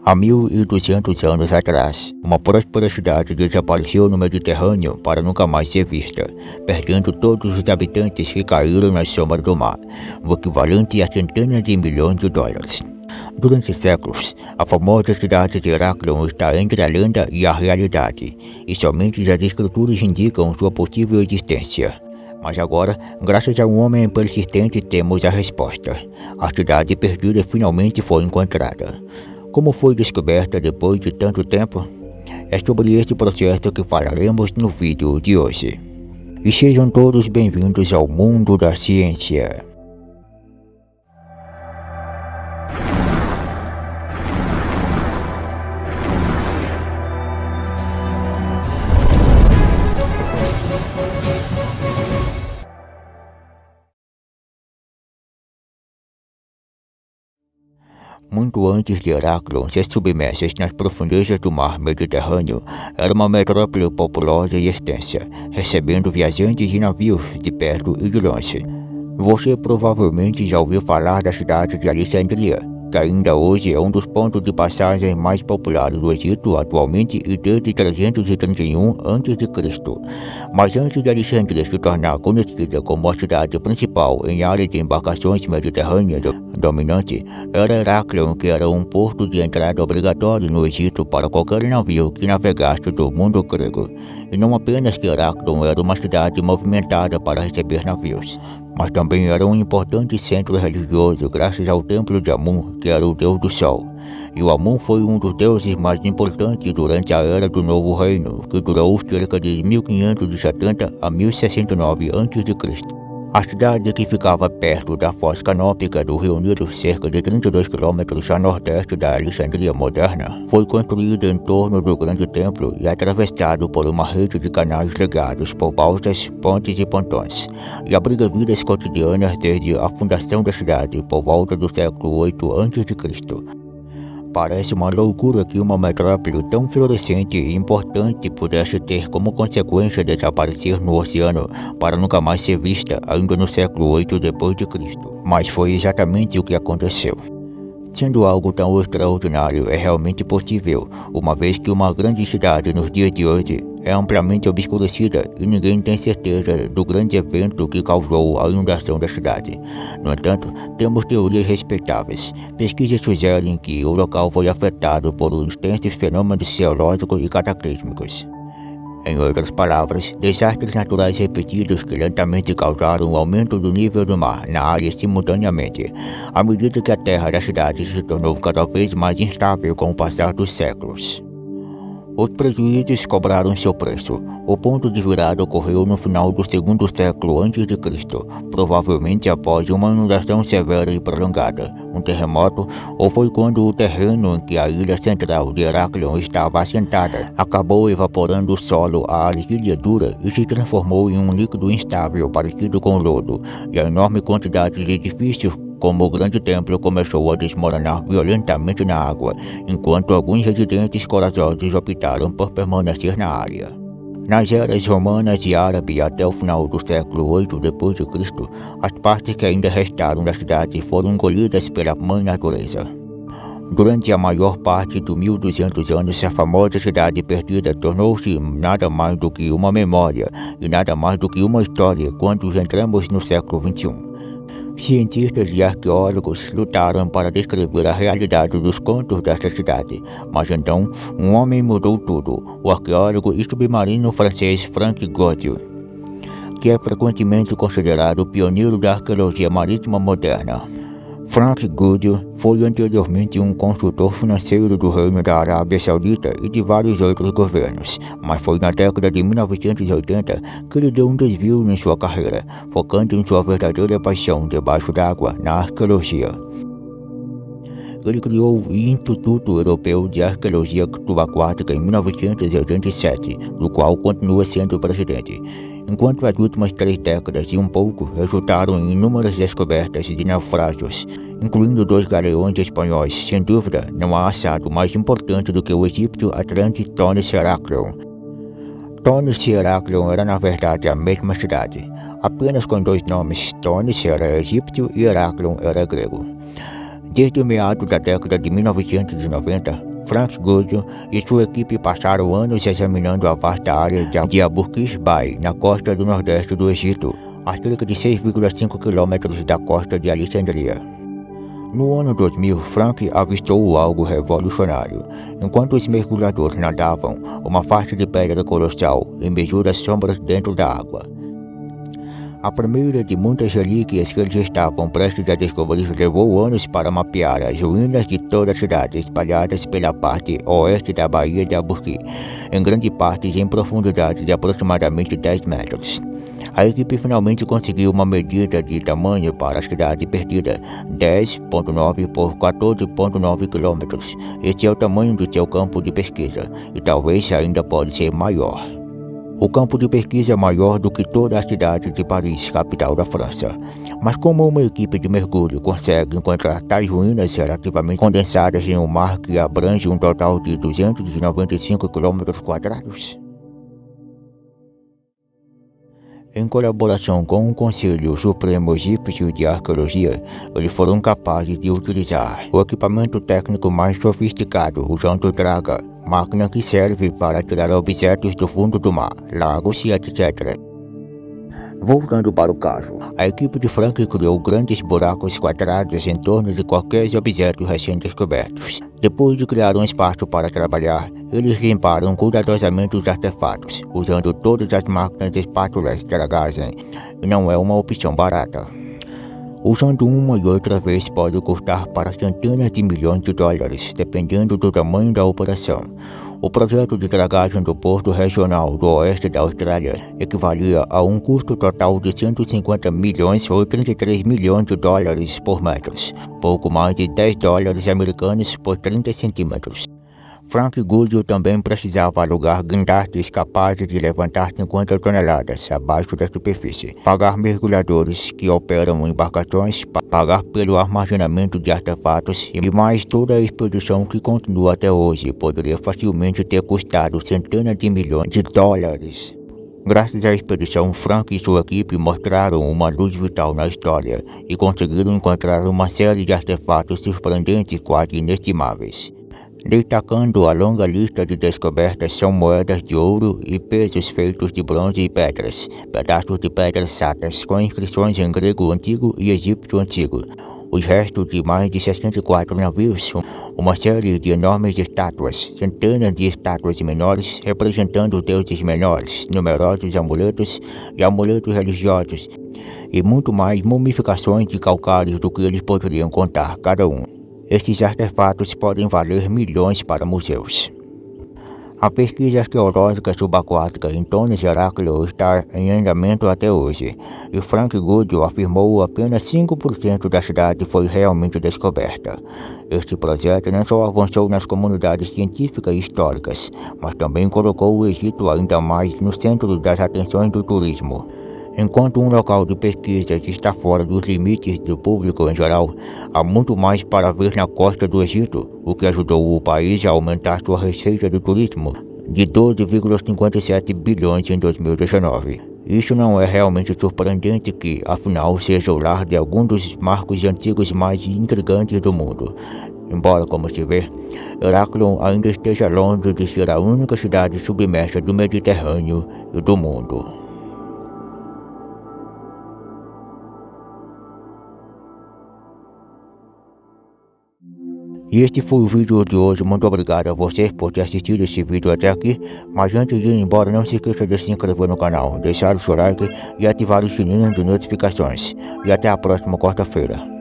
Há 1.200 anos atrás, uma próspera cidade desapareceu no Mediterrâneo para nunca mais ser vista, perdendo todos os habitantes que caíram nas sombras do mar, o equivalente a centenas de milhões de dólares. Durante séculos, a famosa cidade de Heráclion está entre a lenda e a realidade, e somente as escrituras indicam sua possível existência. Mas agora, graças a um homem persistente, temos a resposta. A cidade perdida finalmente foi encontrada. Como foi descoberta depois de tanto tempo? É sobre esse processo que falaremos no vídeo de hoje. E sejam todos bem-vindos ao mundo da ciência. Muito antes de Heráclion ser submersa nas profundezas do mar Mediterrâneo, era uma metrópole populosa e extensa, recebendo viajantes de navios de perto e de longe. Você provavelmente já ouviu falar da cidade de Alexandria, que ainda hoje é um dos pontos de passagem mais populares do Egito atualmente e desde 331 a.C. Mas antes de Alexandria se tornar conhecida como a cidade principal em área de embarcações mediterrâneas dominante, era Heráclion, que era um porto de entrada obrigatório no Egito para qualquer navio que navegasse do mundo grego. E não apenas que Heráclion era uma cidade movimentada para receber navios, mas também era um importante centro religioso graças ao templo de Amun, que era o deus do sol. E o Amun foi um dos deuses mais importantes durante a Era do Novo Reino, que durou cerca de 1570 a 1069 a.C. A cidade, que ficava perto da foz canópica do Rio Nilo, cerca de 32 km a nordeste da Alexandria moderna, foi construída em torno do grande templo e atravessado por uma rede de canais ligados por balsas, pontes e pontões, e abriga vidas cotidianas desde a fundação da cidade por volta do século 8 a.C. Parece uma loucura que uma metrópole tão florescente e importante pudesse ter como consequência desaparecer no oceano para nunca mais ser vista ainda no século 8 d.C. Mas foi exatamente o que aconteceu. Sendo algo tão extraordinário, é realmente possível, uma vez que uma grande cidade nos dias de hoje é amplamente obscurecida e ninguém tem certeza do grande evento que causou a inundação da cidade. No entanto, temos teorias respeitáveis. Pesquisas sugerem que o local foi afetado por extensos fenômenos geológicos e cataclísmicos. Em outras palavras, desastres naturais repetidos que lentamente causaram o aumento do nível do mar na área simultaneamente, à medida que a terra da cidade se tornou cada vez mais instável com o passar dos séculos. Os prejuízos cobraram seu preço. O ponto de virada ocorreu no final do segundo século a.C., provavelmente após uma inundação severa e prolongada, um terremoto, ou foi quando o terreno em que a ilha central de Heráclion estava assentada acabou evaporando o solo, a argila dura, e se transformou em um líquido instável parecido com lodo, e a enorme quantidade de edifícios como o grande templo começou a desmoronar violentamente na água, enquanto alguns residentes corajosos optaram por permanecer na área. Nas eras romanas e árabe até o final do século 8 d.C., as partes que ainda restaram da cidade foram engolidas pela mãe natureza. Durante a maior parte dos 1.200 anos, a famosa cidade perdida tornou-se nada mais do que uma memória e nada mais do que uma história quando entramos no século XXI. Cientistas e arqueólogos lutaram para descrever a realidade dos contos desta cidade, mas então um homem mudou tudo: o arqueólogo e submarino francês Franck Godieu, que é frequentemente considerado o pioneiro da arqueologia marítima moderna. Franck Godieu foi anteriormente um consultor financeiro do Reino da Arábia Saudita e de vários outros governos, mas foi na década de 1980 que ele deu um desvio em sua carreira, focando em sua verdadeira paixão debaixo d'água, na arqueologia. Ele criou o Instituto Europeu de Arqueologia Subaquática em 1987, do qual continua sendo presidente, enquanto as últimas 3 décadas e um pouco resultaram em inúmeras descobertas de naufrágios, incluindo 2 galeões espanhóis. Sem dúvida, não há achado mais importante do que o egípcio Atlantis Thonis Heráclion. Thonis e Heráclion era na verdade a mesma cidade, apenas com 2 nomes. Thonis era egípcio e Heráclion era grego. Desde o meado da década de 1990, Frank Goodyear e sua equipe passaram anos examinando a vasta área de Abu Qir Bay, na costa do nordeste do Egito, a cerca de 6,5 quilômetros da costa de Alexandria. No ano 2000, Frank avistou algo revolucionário. Enquanto os mergulhadores nadavam, uma faixa de pedra colossal emergiu das sombras dentro da água. A primeira de muitas relíquias que eles estavam prestes a descobrir levou anos para mapear as ruínas de toda a cidade espalhadas pela parte oeste da Baía de Abu Qir, em grande parte em profundidade de aproximadamente 10 metros. A equipe finalmente conseguiu uma medida de tamanho para a cidade perdida, 10,9 por 14,9 quilômetros. Este é o tamanho do seu campo de pesquisa, e talvez ainda pode ser maior. O campo de pesquisa é maior do que toda a cidade de Paris, capital da França. Mas como uma equipe de mergulho consegue encontrar tais ruínas relativamente condensadas em um mar que abrange um total de 295 km²? Em colaboração com o Conselho Supremo Egípcio de Arqueologia, eles foram capazes de utilizar o equipamento técnico mais sofisticado, usando draga, máquina que serve para tirar objetos do fundo do mar, lagos e etc. Voltando para o caso, a equipe de Frank criou grandes buracos quadrados em torno de qualquer objeto recém-descobertos. Depois de criar um espaço para trabalhar, eles limparam cuidadosamente os artefatos, usando todas as máquinas de espátulas que dragassem, e não é uma opção barata. Usando uma e outra vez pode custar para centenas de milhões de dólares, dependendo do tamanho da operação. O projeto de dragagem do Porto Regional do Oeste da Austrália equivalia a um custo total de 150 milhões ou 33 milhões de dólares por metro, pouco mais de 10 dólares americanos por 30 centímetros. Frank Goodyear também precisava alugar guindastes capazes de levantar 50 toneladas abaixo da superfície, pagar mergulhadores que operam embarcações, pagar pelo armazenamento de artefatos e mais toda a expedição que continua até hoje poderia facilmente ter custado centenas de milhões de dólares. Graças à expedição, Frank e sua equipe mostraram uma luz vital na história e conseguiram encontrar uma série de artefatos surpreendentes quase inestimáveis. Destacando a longa lista de descobertas são moedas de ouro e pesos feitos de bronze e pedras, pedaços de pedras satas com inscrições em grego antigo e egípcio antigo, os restos de mais de 64 navios, uma série de enormes estátuas, centenas de estátuas menores representando deuses menores, numerosos amuletos e amuletos religiosos, e muito mais mumificações de calcários do que eles poderiam contar cada um. Estes artefatos podem valer milhões para museus. A pesquisa arqueológica subaquática em Tonnes Heráclio está em andamento até hoje, e Frank Goodyear afirmou que apenas 5% da cidade foi realmente descoberta. Este projeto não só avançou nas comunidades científicas e históricas, mas também colocou o Egito ainda mais no centro das atenções do turismo. Enquanto um local de pesquisas está fora dos limites do público em geral, há muito mais para ver na costa do Egito, o que ajudou o país a aumentar sua receita de turismo de 12,57 bilhões em 2019. Isso não é realmente surpreendente que, afinal, seja o lar de alguns dos marcos antigos mais intrigantes do mundo. Embora, como se vê, Heráclion ainda esteja longe de ser a única cidade submersa do Mediterrâneo e do mundo. E este foi o vídeo de hoje. Muito obrigado a vocês por ter assistido esse vídeo até aqui. Mas antes de ir embora, não se esqueça de se inscrever no canal, deixar o seu like e ativar o sininho de notificações. E até a próxima quarta-feira.